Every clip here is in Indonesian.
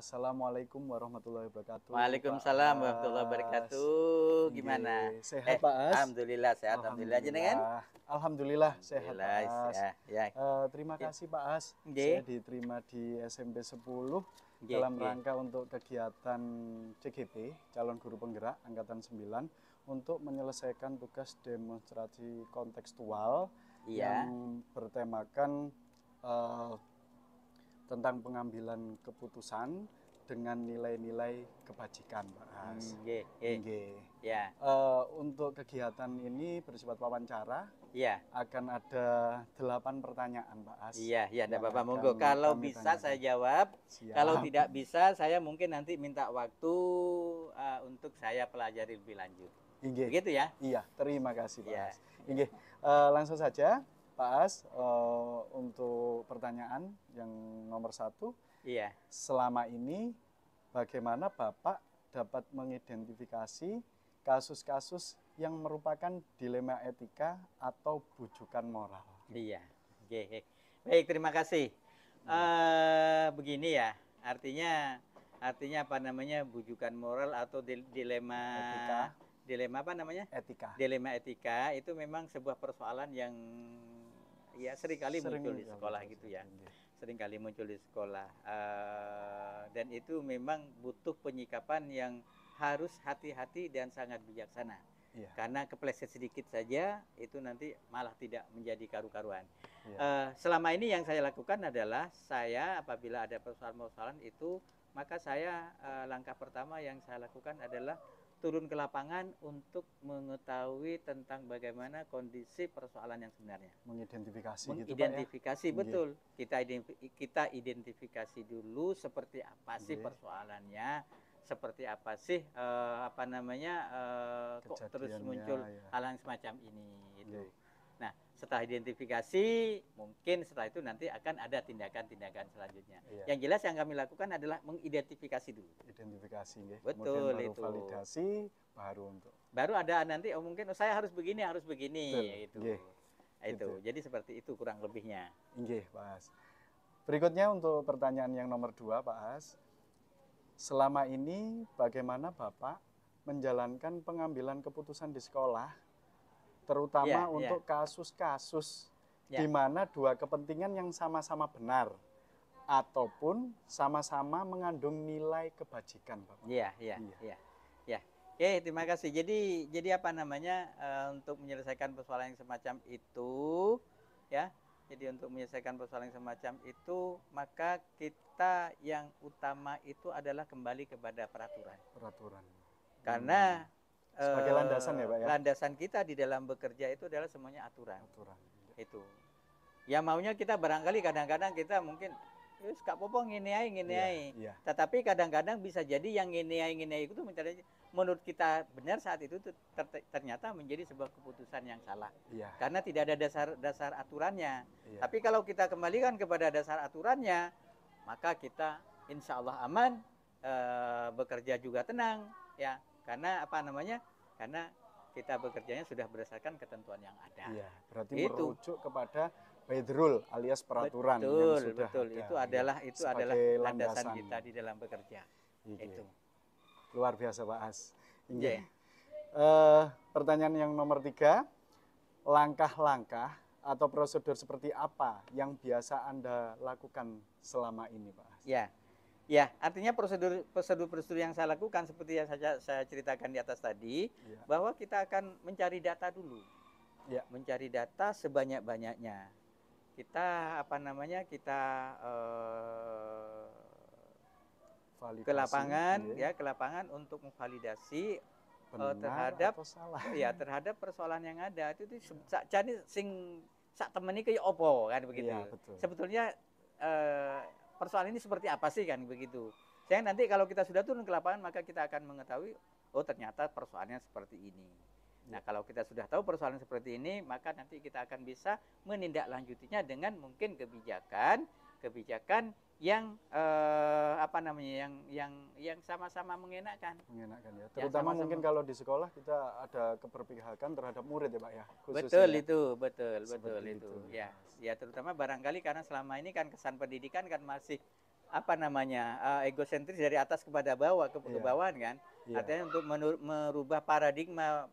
Assalamualaikum warahmatullahi wabarakatuh. Waalaikumsalam warahmatullahi wabarakatuh. Gimana? Sehat Pak As? Alhamdulillah sehat. Alhamdulillah jenengan. Alhamdulillah sehat Pak Alhamdulillah As. ya. Terima kasih Pak As. Nggih. Saya diterima di SMP 10 Nggih, dalam nggih. rangka untuk kegiatan CGP, calon guru penggerak angkatan 9, untuk menyelesaikan tugas demonstrasi kontekstual Iya. yang bertemakan tentang pengambilan keputusan dengan nilai-nilai kebajikan, Pak As. Nggih, Nggih. Ya. Untuk kegiatan ini bersifat wawancara, Iya. akan ada 8 pertanyaan, Pak As. Iya, ya, enggak yang apa-apa. akan Monggo. Kalau kami bisa tanyakan. saya jawab. Siap. Kalau tidak bisa, saya mungkin nanti minta waktu untuk saya pelajari lebih lanjut. Nggih. Begitu ya? Iya, terima kasih, Pak Iya. As. Nggih. Langsung saja, Pak As, untuk pertanyaan yang nomor 1. Iya. Selama ini bagaimana Bapak dapat mengidentifikasi kasus-kasus yang merupakan dilema etika atau bujukan moral? Iya. Oke. Baik, terima kasih. Begini ya, artinya apa namanya, bujukan moral atau dilema Etika. Dilema apa namanya? Etika. Dilema etika itu memang sebuah persoalan yang ya seringkali muncul di sekolah gitu ya. Seringkali muncul di sekolah. Dan itu memang butuh penyikapan yang harus hati-hati dan sangat bijaksana. Iya. Karena kepleset sedikit saja itu nanti malah tidak menjadi karu-karuan. Iya. Selama ini yang saya lakukan adalah saya apabila ada persoalan-persoalan itu, maka saya langkah pertama yang saya lakukan adalah turun ke lapangan untuk mengetahui tentang bagaimana kondisi persoalan yang sebenarnya. Mengidentifikasi gitu, Pak, ya? Mengidentifikasi, betul. Kita identifikasi dulu seperti apa sih persoalannya, seperti apa sih apa namanya kok terus muncul hal yang semacam ini itu. Nah, setelah identifikasi, mungkin setelah itu nanti akan ada tindakan-tindakan selanjutnya. Iya. Yang jelas yang kami lakukan adalah mengidentifikasi dulu. Identifikasi, nggih. Betul, Kemudian baru itu. validasi, baru ada nanti mungkin saya harus begini itu. Nggih. Itu. Gitu. Jadi seperti itu kurang lebihnya. Nggih, Pak As. Berikutnya untuk pertanyaan yang nomor 2, Pak As. Selama ini bagaimana Bapak menjalankan pengambilan keputusan di sekolah, terutama untuk kasus-kasus di mana dua kepentingan yang sama-sama benar ataupun sama-sama mengandung nilai kebajikan, Bapak? Iya. Oke, terima kasih. Jadi apa namanya, untuk menyelesaikan persoalan yang semacam itu, ya. Jadi untuk menyelesaikan persoalan yang semacam itu, maka kita yang utama itu adalah kembali kepada peraturan. Karena sebagai landasan ya, Pak, ya? Landasan kita di dalam bekerja itu adalah semuanya aturan. Itu. Ya maunya kita barangkali kadang-kadang kita mungkin Kak Popo ngene ae. Iya. Tetapi kadang-kadang bisa jadi yang ngene ae itu menurut kita benar saat itu ternyata menjadi sebuah keputusan yang salah. Iya. Karena tidak ada dasar aturannya. Iya. Tapi kalau kita kembalikan kepada dasar aturannya, maka kita insya Allah aman, bekerja juga tenang, ya. Karena apa namanya? Karena kita bekerjanya sudah berdasarkan ketentuan yang ada. Iya, berarti merujuk kepada Baidrul alias peraturan betul, yang sudah betul. ada. Itu adalah landasan kita di dalam bekerja. Itu. Luar biasa, Pak As. Iya. Pertanyaan yang nomor 3, langkah-langkah atau prosedur seperti apa yang biasa Anda lakukan selama ini, Pak As? Ya, artinya prosedur yang saya lakukan seperti yang saya ceritakan di atas tadi, bahwa kita akan mencari data dulu. Ya. Mencari data sebanyak-banyaknya. Kita apa namanya? Kita validasi, ke lapangan untuk memvalidasi terhadap terhadap persoalan yang ada. Itu jadi sak temeni ke opo kan begitu. Iya, betul. Sebetulnya persoalan ini seperti apa sih kan begitu. Sehingga nanti kalau kita sudah turun ke lapangan maka kita akan mengetahui oh ternyata persoalannya seperti ini. Nah, kalau kita sudah tahu persoalan seperti ini, maka nanti kita akan bisa menindaklanjutinya dengan mungkin kebijakan yang apa namanya yang sama-sama mengenakan ya. Terutama mungkin kalau di sekolah kita ada keberpihakan terhadap murid ya, Pak ya. Betul itu. Ya terutama barangkali karena selama ini kan kesan pendidikan kan masih apa namanya, egosentris dari atas kepada bawah ke Iya. bawahan kan. Iya. Artinya untuk merubah paradigma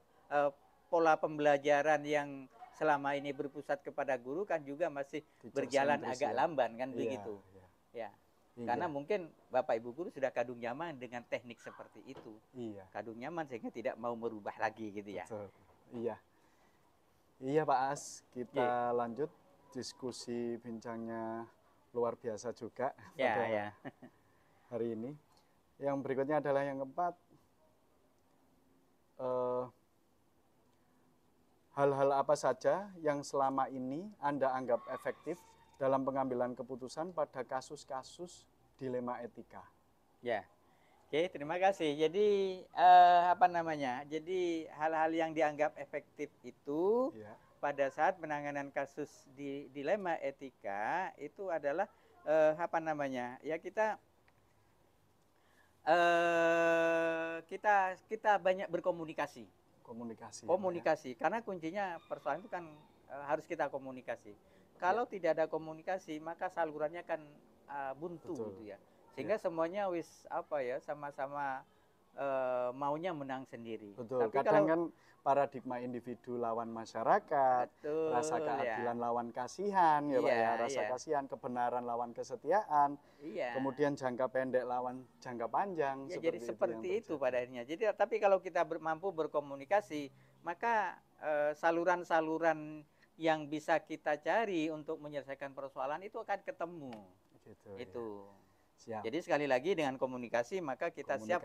pola pembelajaran yang selama ini berpusat kepada guru kan juga masih Teacher berjalan centris agak ya. lamban kan Iya, begitu. iya. Ya. Iya. Karena mungkin Bapak Ibu guru sudah kadung nyaman dengan teknik seperti itu. Iya. Kadung nyaman sehingga tidak mau merubah lagi gitu ya. Betul. Iya. Iya Pak As, kita lanjut diskusi bincangnya luar biasa juga Ya, pada ya. hari ini. Yang berikutnya adalah yang keempat, hal-hal apa saja yang selama ini Anda anggap efektif dalam pengambilan keputusan pada kasus-kasus dilema etika? Ya. Oke, terima kasih. Jadi apa namanya? Jadi hal-hal yang dianggap efektif itu Ya. pada saat penanganan kasus dilema etika itu adalah apa namanya? Ya kita banyak berkomunikasi. Komunikasi. Komunikasi, karena kuncinya persoalan itu kan harus kita komunikasi. Kalau tidak ada komunikasi, maka salurannya kan buntu Betul. gitu ya. Sehingga semuanya apa ya, sama-sama maunya menang sendiri. Betul. Tapi Kadang kan paradigma individu lawan masyarakat, betul, rasa keadilan ya. lawan kasihan, ya Pak ya, Iya, rasa iya. kasihan, kebenaran lawan kesetiaan, Iya. kemudian jangka pendek lawan jangka panjang. Ya, jadi seperti itu pada akhirnya. Jadi tapi kalau kita mampu berkomunikasi, maka saluran-saluran yang bisa kita cari untuk menyelesaikan persoalan itu akan ketemu. Gitu, Itu. Ya. Siap. Jadi sekali lagi dengan komunikasi maka kita siap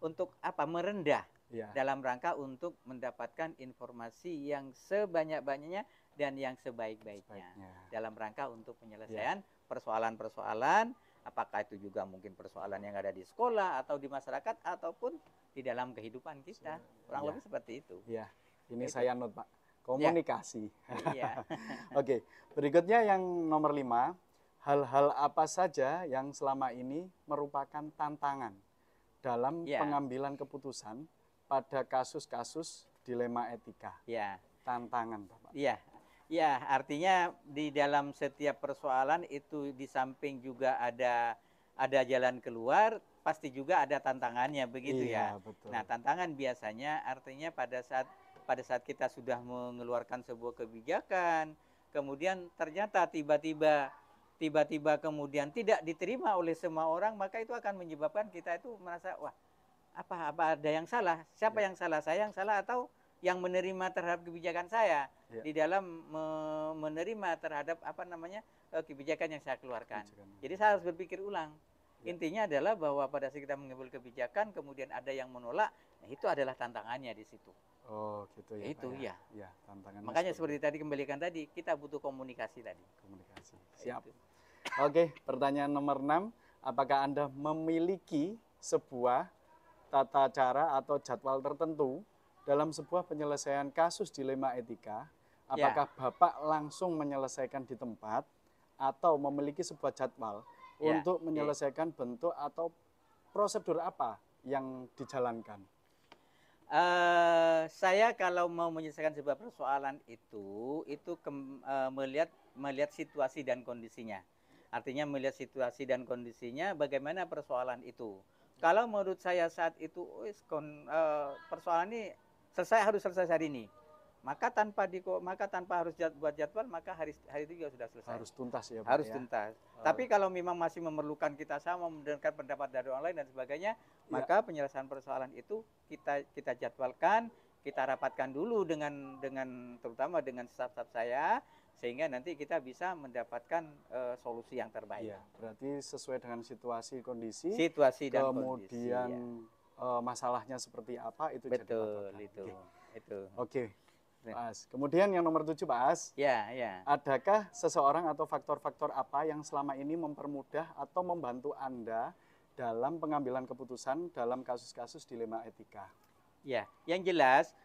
untuk apa? Merendah Ya. dalam rangka untuk mendapatkan informasi yang sebanyak-banyaknya dan yang sebaik-baiknya dalam rangka untuk penyelesaian persoalan-persoalan, apakah itu juga mungkin persoalan yang ada di sekolah atau di masyarakat ataupun di dalam kehidupan kita. Kurang lebih seperti itu. Ya. Ini saya note Pak. Komunikasi. Iya. Oke, berikutnya yang nomor 5, hal-hal apa saja yang selama ini merupakan tantangan dalam pengambilan keputusan pada kasus-kasus dilema etika? Ya. Tantangan, Bapak. Iya. Ya, artinya di dalam setiap persoalan itu di samping juga ada jalan keluar, pasti juga ada tantangannya begitu ya. Betul. Nah, tantangan biasanya artinya pada saat kita sudah mengeluarkan sebuah kebijakan, kemudian ternyata tiba-tiba kemudian tidak diterima oleh semua orang, maka itu akan menyebabkan kita itu merasa, wah, apa ada yang salah? Siapa yang salah? Saya yang salah atau yang menerima terhadap kebijakan saya di dalam menerima terhadap apa namanya kebijakan yang saya keluarkan. Jadi saya harus berpikir ulang. Intinya adalah bahwa pada saat kita mengambil kebijakan kemudian ada yang menolak, nah itu adalah tantangannya di situ. Oh, gitu ya. Itu Pak, ya. Ya, tantangannya. Makanya seperti tadi kembalikan tadi, kita butuh komunikasi tadi. Komunikasi. Siap. Oke, pertanyaan nomor 6, apakah Anda memiliki sebuah tata cara atau jadwal tertentu dalam sebuah penyelesaian kasus dilema etika? Apakah Bapak langsung menyelesaikan di tempat atau memiliki sebuah jadwal untuk menyelesaikan bentuk atau prosedur apa yang dijalankan? Saya kalau mau menyelesaikan sebuah persoalan itu melihat situasi dan kondisinya. Artinya melihat situasi dan kondisinya bagaimana persoalan itu. Kalau menurut saya saat itu persoalan ini harus selesai hari ini. Maka tanpa harus buat jadwal, maka hari itu juga sudah selesai. Harus tuntas ya Pak. Harus tuntas. Tapi kalau memang masih memerlukan kita sama mendengarkan pendapat dari orang lain dan sebagainya, maka penyelesaian persoalan itu kita jadwalkan, kita rapatkan dulu dengan terutama dengan staf-staf saya, sehingga nanti kita bisa mendapatkan solusi yang terbaik. Iya, berarti sesuai dengan situasi kondisi. Situasi dan kemudian masalahnya seperti apa itu jadi Betul, itu. Oke. Mas, kemudian yang nomor 7 Pak As. Ya. Adakah seseorang atau faktor-faktor apa yang selama ini mempermudah atau membantu Anda dalam pengambilan keputusan dalam kasus-kasus dilema etika? Ya, yang jelas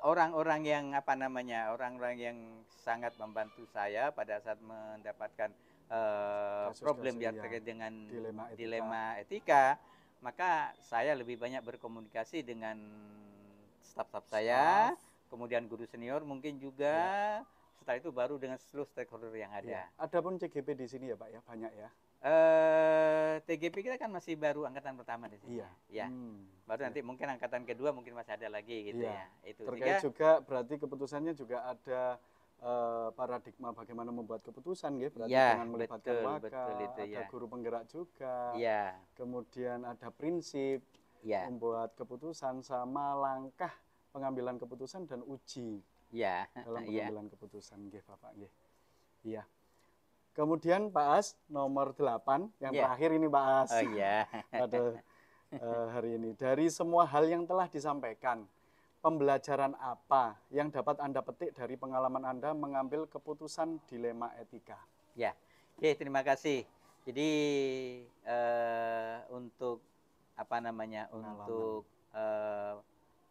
orang-orang yang sangat membantu saya pada saat mendapatkan problem yang terkait dengan dilema etika, maka saya lebih banyak berkomunikasi dengan staf-staf saya. Kemudian guru senior mungkin juga, setelah itu baru dengan seluruh stakeholder yang ada. Ada pun CGP di sini ya Pak ya, banyak ya. TGP kita kan masih baru angkatan pertama di sini. Iya. Ya. Baru nanti mungkin angkatan kedua mungkin masih ada lagi gitu ya. Itu terkait juga berarti keputusannya juga ada paradigma bagaimana membuat keputusan ya, berarti dengan melibatkan waka, ada guru penggerak juga. Kemudian ada prinsip membuat keputusan sama langkah pengambilan keputusan dan uji dalam pengambilan keputusan nggih Bapak nggih. Iya. Kemudian Pak As nomor 8 yang terakhir ini Pak As. Oh iya. Pada hari ini dari semua hal yang telah disampaikan, pembelajaran apa yang dapat Anda petik dari pengalaman Anda mengambil keputusan dilema etika? Ya. Oke, terima kasih. Jadi untuk apa namanya? Untuk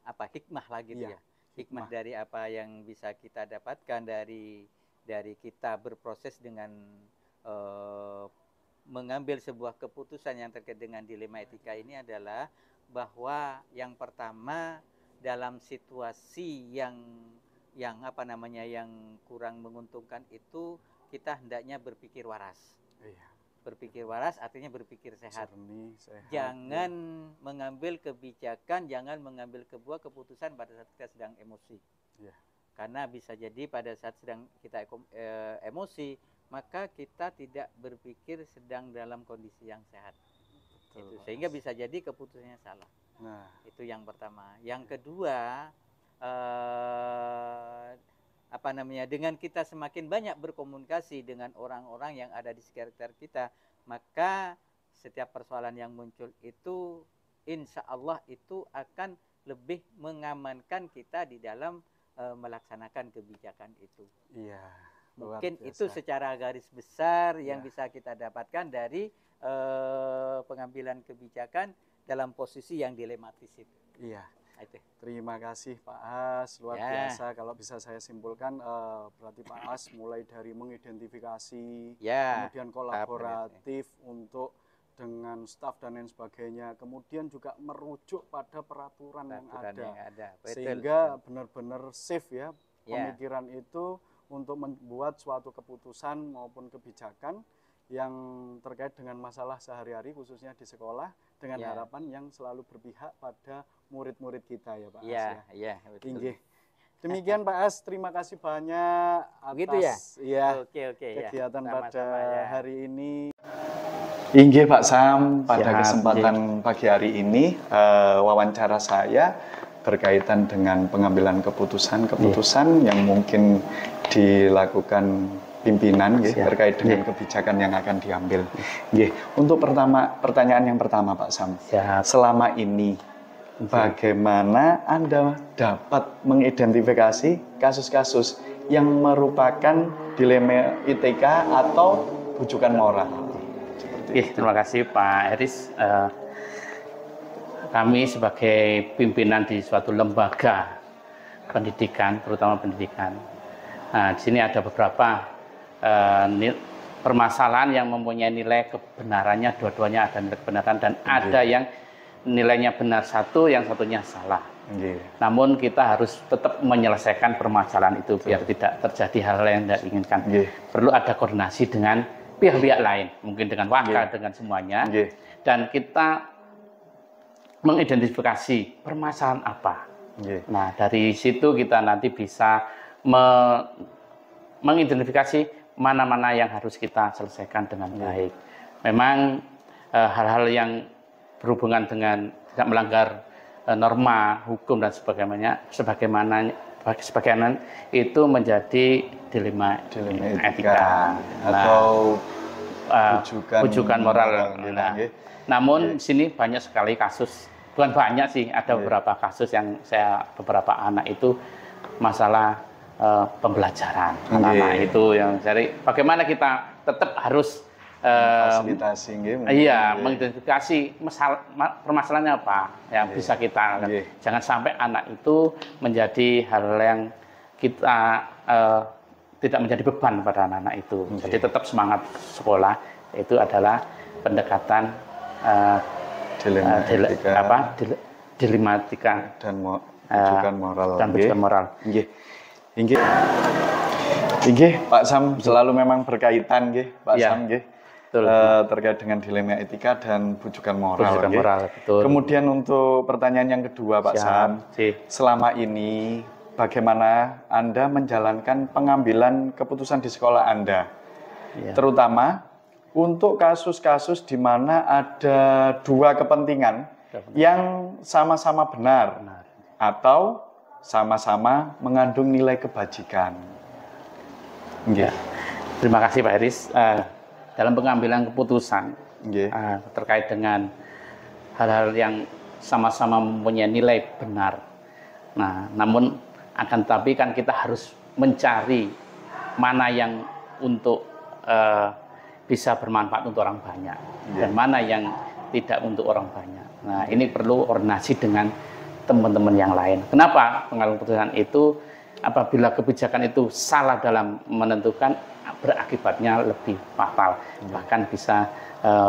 hikmah lah gitu ya. Hikmah dari apa yang bisa kita dapatkan dari kita berproses dengan mengambil sebuah keputusan yang terkait dengan dilema etika ini adalah bahwa yang pertama dalam situasi yang kurang menguntungkan itu kita hendaknya berpikir waras. Berpikir waras artinya berpikir sehat. Jangan mengambil kebijakan, jangan mengambil sebuah keputusan pada saat kita sedang emosi. Karena bisa jadi pada saat sedang kita emosi, maka kita tidak berpikir sedang dalam kondisi yang sehat. Sehingga bisa jadi keputusannya salah. Nah, itu yang pertama. Yang kedua, dengan kita semakin banyak berkomunikasi dengan orang-orang yang ada di sekitar kita, maka setiap persoalan yang muncul itu, insya Allah itu akan lebih mengamankan kita di dalam melaksanakan kebijakan itu. Iya. Mungkin itu secara garis besar yang bisa kita dapatkan dari pengambilan kebijakan dalam posisi yang dilematis itu. Iya. Terima kasih Pak As, luar biasa. Kalau bisa saya simpulkan, berarti Pak As mulai dari mengidentifikasi, kemudian kolaboratif untuk dengan staf dan lain sebagainya, kemudian juga merujuk pada peraturan yang ada. Sehingga benar-benar safe ya pemikiran itu untuk membuat suatu keputusan maupun kebijakan yang terkait dengan masalah sehari-hari khususnya di sekolah dengan harapan yang selalu berpihak pada murid-murid kita ya Pak As ya. Betul. Demikian Pak As, terima kasih banyak atas kegiatan pada hari ini. Inggih Pak Sam, pada kesempatan pagi hari ini wawancara saya berkaitan dengan pengambilan keputusan yang mungkin dilakukan pimpinan terkait dengan kebijakan yang akan diambil. Untuk pertanyaan yang pertama Pak Sam, selama ini bagaimana Anda dapat mengidentifikasi kasus-kasus yang merupakan dilema etika atau rujukan moral? Terima kasih Pak Eris. Kami sebagai pimpinan di suatu lembaga pendidikan, terutama pendidikan, di sini ada beberapa permasalahan yang mempunyai nilai kebenarannya, dua-duanya ada nilai kebenaran dan ada yang nilainya benar satu, yang satunya salah. Namun kita harus tetap menyelesaikan permasalahan itu biar tidak terjadi hal yang tidak diinginkan. Perlu ada koordinasi dengan pihak-pihak lain, mungkin dengan waka, dengan semuanya, dan kita mengidentifikasi permasalahan apa. Nah, dari situ kita nanti bisa mengidentifikasi mana-mana yang harus kita selesaikan dengan baik. Memang hal-hal yang berhubungan dengan tidak melanggar norma, hukum dan sebagaimana itu menjadi dilema etika atau rujukan moral. Namun sini banyak sekali kasus, bukan banyak sih, ada beberapa kasus yang beberapa anak itu masalah pembelajaran. Anak itu yang cari bagaimana kita tetap harus fasilitasi, mengidentifikasi permasalahannya apa yang bisa kita jangan sampai anak itu menjadi hal yang kita tidak menjadi beban pada anak-anak itu. Jadi tetap semangat sekolah itu adalah pendekatan dilematika dan rujukan moral. Nggih, Pak Sam selalu memang berkaitan nggih, Pak Ya, Sam nggih. betul. Terkait dengan dilema etika dan bujukan moral. Bujukan nggih. moral, betul. Kemudian untuk pertanyaan yang kedua, Pak Siap, Sam, sih. selama ini bagaimana Anda menjalankan pengambilan keputusan di sekolah Anda? Ya. Terutama untuk kasus-kasus di mana ada dua kepentingan yang sama-sama benar atau sama-sama mengandung nilai kebajikan. Ya. Terima kasih Pak Iris. Dalam pengambilan keputusan terkait dengan hal-hal yang sama-sama mempunyai nilai benar. Nah, namun akan tetapi kan kita harus mencari mana yang untuk bisa bermanfaat untuk orang banyak dan mana yang tidak untuk orang banyak. Nah, ini perlu koordinasi dengan teman-teman yang lain. Kenapa pengambilan keputusan itu apabila kebijakan itu salah dalam menentukan berakibatnya lebih fatal, bahkan bisa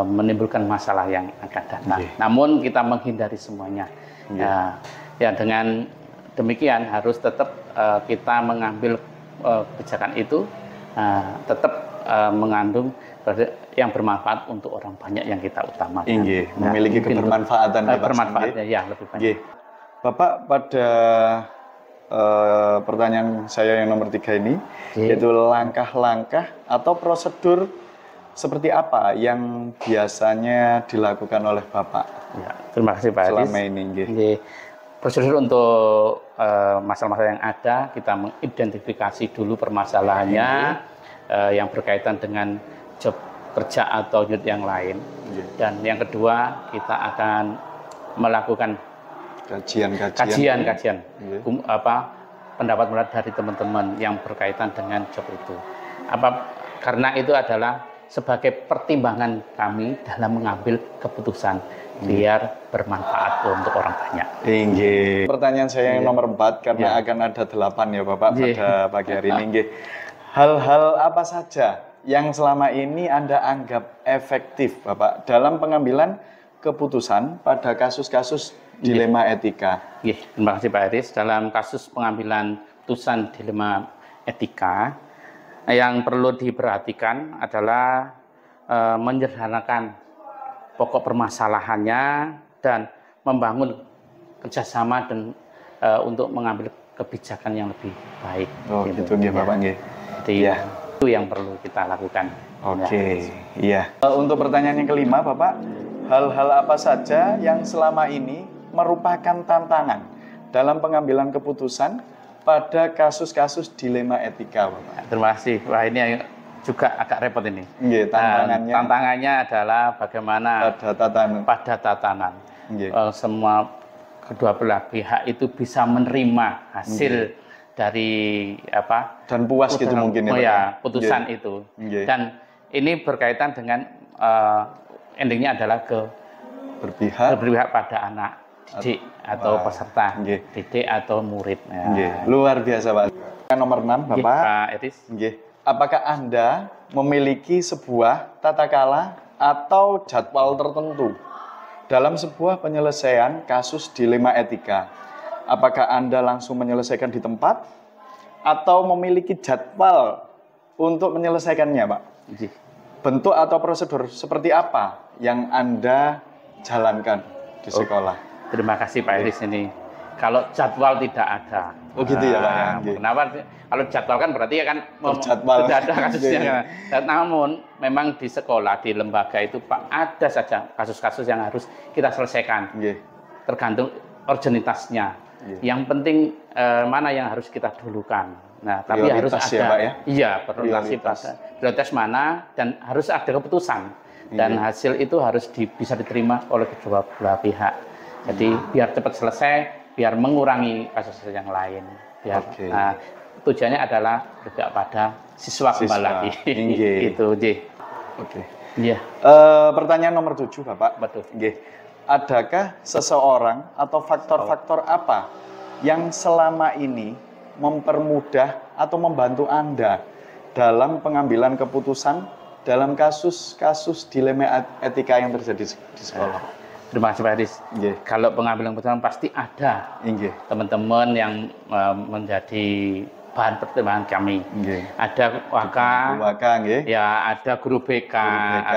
menimbulkan masalah yang akan datang. Namun kita menghindari semuanya. Ya dengan demikian harus tetap kita mengambil kebijakan itu tetap mengandung yang bermanfaat untuk orang banyak yang kita utamakan. Memiliki kebermanfaatan. Bermanfaatnya ya lebih banyak. Bapak pada pertanyaan saya yang nomor 3 ini, yaitu langkah-langkah atau prosedur seperti apa yang biasanya dilakukan oleh Bapak? Ya, terima kasih Pak Iris. Selama ini. Prosedur untuk masalah-masalah yang ada, kita mengidentifikasi dulu permasalahannya yang berkaitan dengan job kerja atau unit yang lain. Dan yang kedua, kita akan melakukan kajian pendapat dari teman-teman yang berkaitan dengan job itu. Karena itu adalah sebagai pertimbangan kami dalam mengambil keputusan biar bermanfaat untuk orang banyak. Pertanyaan saya yang nomor 4 karena akan ada 8 ya Bapak pada pagi hari ini. Hal-hal apa saja yang selama ini Anda anggap efektif Bapak dalam pengambilan keputusan pada kasus-kasus dilema etika? Terima kasih Pak Iris. Dalam kasus pengambilan putusan dilema etika, yang perlu diperhatikan adalah menyederhanakan pokok permasalahannya dan membangun kerjasama dan untuk mengambil kebijakan yang lebih baik. Gitu nggih Bapak nggih. Jadi itu yang perlu kita lakukan. Untuk pertanyaan yang kelima Bapak, hal-hal apa saja yang selama ini merupakan tantangan dalam pengambilan keputusan pada kasus-kasus dilema etika, Bapak? Terima kasih. Wah, ini juga agak repot ini. Tantangannya adalah bagaimana pada tatanan semua kedua belah pihak itu bisa menerima hasil dari dan puas gitu mungkin putusan itu. Dan ini berkaitan dengan endingnya adalah berpihak pada anak didik atau peserta didik atau murid. Luar biasa Pak. Nomor 6 Bapak. Pak Iris. Apakah Anda memiliki sebuah tata kala atau jadwal tertentu dalam sebuah penyelesaian kasus dilema etika? Apakah Anda langsung menyelesaikan di tempat atau memiliki jadwal untuk menyelesaikannya, Pak? Bentuk atau prosedur seperti apa yang Anda jalankan di sekolah? Terima kasih Pak Iris ini. Kalau jadwal tidak ada. Gitu ya Pak ya. Kenapa? Kalau jadwal kan berarti kan sudah ada kasusnya. Namun memang di sekolah, di lembaga itu Pak ada saja kasus-kasus yang harus kita selesaikan. Tergantung urgenitasnya. Yang penting mana yang harus kita dulukan. Nah, tapi harus ada Pak, ya? Iya, prioritas mana dan harus ada keputusan. Dan hasil itu harus bisa diterima oleh kedua belah pihak. Jadi biar cepat selesai, biar mengurangi kasus yang lain. Biar tujuannya adalah juga pada siswa kembali lagi. Gitu, Pertanyaan nomor 7, Bapak. Betul. Adakah seseorang atau faktor-faktor apa yang selama ini mempermudah atau membantu Anda dalam pengambilan keputusan dalam kasus-kasus dilema etika yang terjadi di sekolah? Terima kasih Pak Iris. Kalau pengambilan keputusan pasti ada teman-teman yang menjadi bahan pertimbangan kami. Nggih. Ada waka, nggih. ya ada guru BK. BK.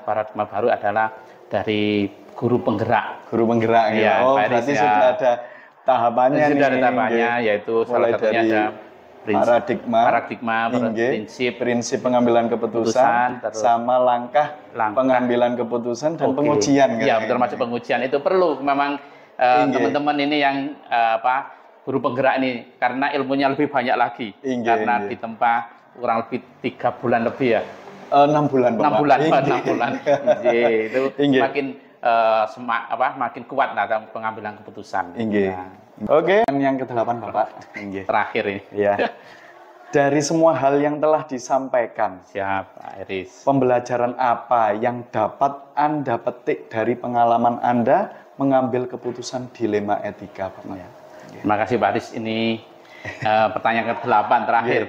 Paradigma baru adalah dari guru penggerak. Guru penggerak ya. Ya, Oh, Pak Iris, berarti ya. sudah ada tahapannya nih. Sudah ada tahapannya, nggih. yaitu salah Mulai satunya dari ada paradigma, prinsip, prinsip pengambilan keputusan, terus sama langkah pengambilan keputusan dan pengujian kan. Ya, termasuk pengujian itu perlu memang teman-teman ini yang guru penggerak ini karena ilmunya lebih banyak lagi karena ditempa kurang lebih 3 bulan lebih ya. 6 bulan, Bapak. 6 bulan, 6 bulan. Itu makin makin kuat dalam pengambilan keputusan. Oke, yang ke-8 Bapak. Terakhir ini. Ya. Dari semua hal yang telah disampaikan, siap, Pak Iris. Pembelajaran apa yang dapat Anda petik dari pengalaman Anda mengambil keputusan dilema etika, Pak? Ya. Terima kasih, Pak Iris. Ini pertanyaan ke-8 terakhir.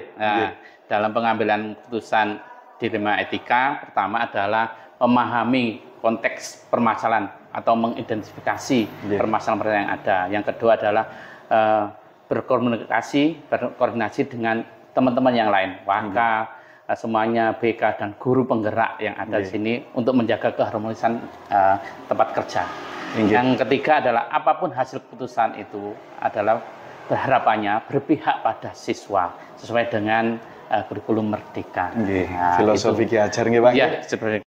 Dalam pengambilan keputusan dilema etika, pertama adalah memahami konteks permasalahan atau mengidentifikasi permasalahan yang ada. Yang kedua adalah berkoordinasi dengan teman-teman yang lain, waka, semuanya BK dan guru penggerak yang ada di sini untuk menjaga keharmonisan tempat kerja. Yang ketiga adalah apapun hasil keputusan itu adalah harapannya berpihak pada siswa sesuai dengan kurikulum Merdeka. Filosofi Ki Hajar nggih, Pak. Iya, seperti